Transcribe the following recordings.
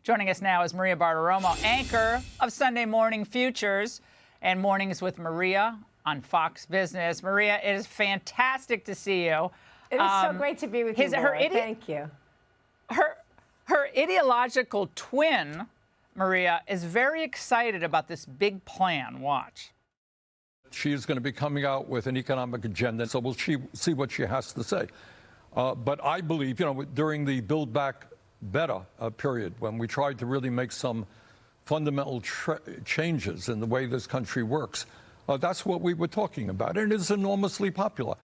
Joining us now is Maria Bartiromo, anchor of Sunday Morning Futures and Mornings with Maria on Fox Business. Maria, it is fantastic to see you. It is so great to be with you, Laura. Thank you. Her ideological twin, Maria, is very excited about this big plan. Watch. She is going to be coming out with an economic agenda, so we'll see what she has to say. But I believe, during the Build Back Better period, when we tried to really make some fundamental changes in the way this country works, that's what we were talking about. And it is enormously popular.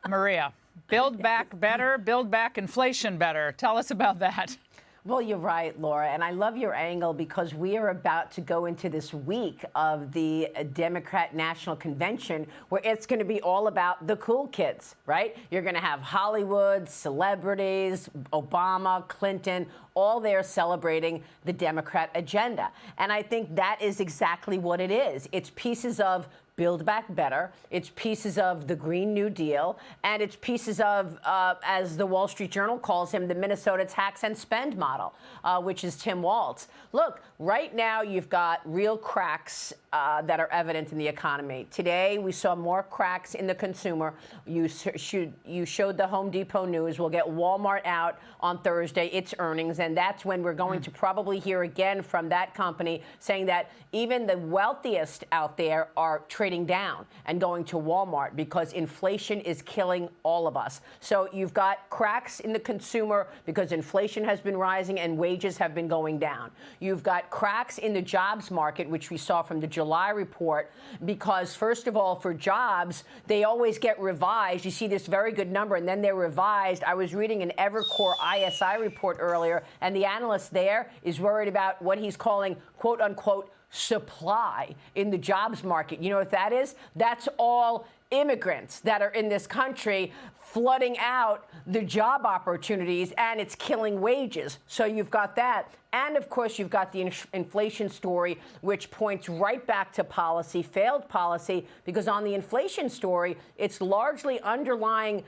Maria, Build Back Better, Build Back Inflation Better. Tell us about that. Well, you're right, Laura, and I love your angle because we are about to go into this week of the Democrat National Convention where it's going to be all about the cool kids, right? You're going to have Hollywood, celebrities, Obama, Clinton, all there celebrating the Democrat agenda. And I think that is exactly what it is. It's pieces of Build Back Better, it's pieces of the Green New Deal, and it's pieces of, as the Wall Street Journal calls him, the Minnesota tax and spend model, which is Tim Walz. Look, right now you've got real cracks that are evident in the economy. Today we saw more cracks in the consumer. You showed the Home Depot news. We'll get Walmart out on Thursday, its earnings, and that's when we're going to probably hear again from that company saying that even the wealthiest out there are trading down and going to Walmart because inflation is killing all of us. So you've got cracks in the consumer because inflation has been rising and wages have been going down. You've got cracks in the jobs market, which we saw from the July report, because first of all, for jobs, they always get revised. You see this very good number and then they're revised. I was reading an Evercore ISI report earlier, and the analyst there is worried about what he's calling, quote unquote, supply in the jobs market. You know what that is? That's all immigrants that are in this country flooding out the job opportunities, and it's killing wages. So you've got that. And of course, you've got the inflation story, which points right back to policy, failed policy, because on the inflation story, it's largely underlying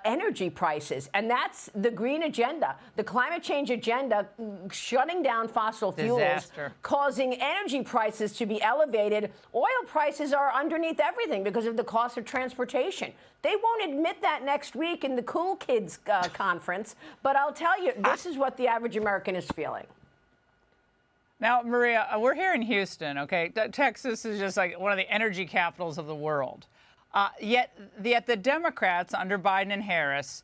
energy prices, and that's the green agenda, the climate change agenda, shutting down fossil fuels, disaster, causing energy prices to be elevated. Oil prices are underneath everything because of the cost of transportation. They won't admit that next week in the Cool Kids conference, but I'll tell you, this is what the average American is feeling. Now, Maria, we're here in Houston, okay? Texas is just like one of the energy capitals of the world. Yet the Democrats under Biden and Harris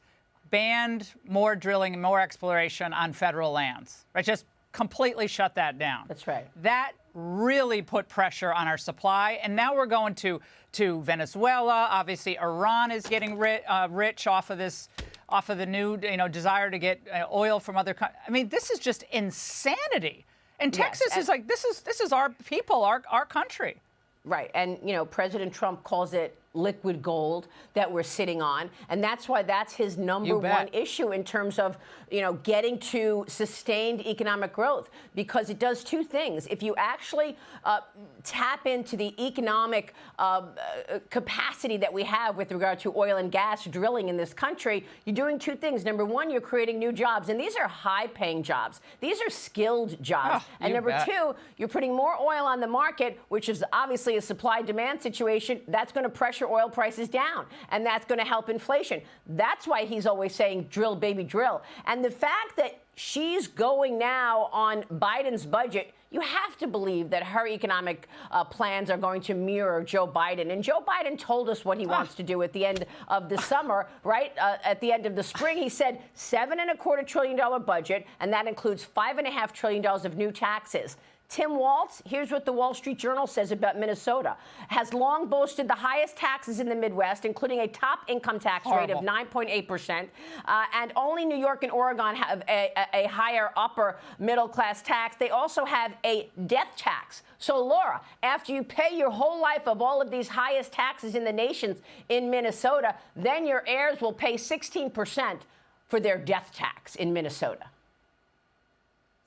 banned more drilling and more exploration on federal lands, right? Just completely shut that down. That's right. That really put pressure on our supply. And now we're going to Venezuela. Obviously, Iran is getting rich off of this, off of the new, desire to get oil from other countries. I mean, this is just insanity. And Texas is like, this is our people, our country. Right. And, President Trump calls it liquid gold that we're sitting on. And that's why that's his number one issue in terms of, getting to sustained economic growth, because it does two things. If you actually tap into the economic capacity that we have with regard to oil and gas drilling in this country, you're doing two things. Number one, you're creating new jobs, and these are high-paying jobs. These are skilled jobs. And number two, you're putting more oil on the market, which is obviously a supply-demand situation. That's going to pressure oil prices down, and that's going to help inflation. That's why he's always saying drill, baby, drill. And the fact that she's going now on Biden's budget, you have to believe that her economic plans are going to mirror Joe Biden. And Joe Biden told us what he wants to do at the end of the summer, right? At the end of the spring, he said $7.25 trillion budget, and that includes $5.5 trillion of new taxes. Tim Walz, here's what the Wall Street Journal says about Minnesota, has long boasted the highest taxes in the Midwest, including a top income tax rate of 9.8%. And only New York and Oregon have a higher upper middle class tax. They also have a death tax. So, Laura, after you pay your whole life of all of these highest taxes in the nation in Minnesota, then your heirs will pay 16% for their death tax in Minnesota.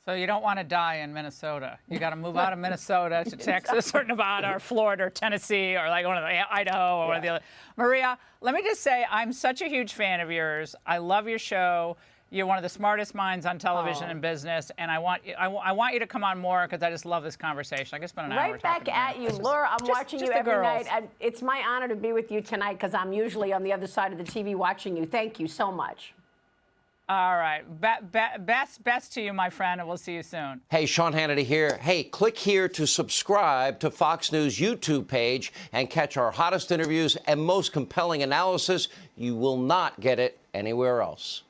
So you don't want to die in Minnesota. You got to move out of Minnesota to Texas or Nevada or Florida or Tennessee or like one of the Idaho or one of the other. Maria, let me just say I'm such a huge fan of yours. I love your show. You're one of the smartest minds on television and business, and I want you to come on more because I just love this conversation. I could spend an hour Right back at you, Laura. I'm watching you every night. It's my honor to be with you tonight because I'm usually on the other side of the TV watching you. Thank you so much. All right. Best to you, my friend, and we'll see you soon. Hey, Sean Hannity here. Hey, click here to subscribe to Fox News YouTube page and catch our hottest interviews and most compelling analysis. You will not get it anywhere else.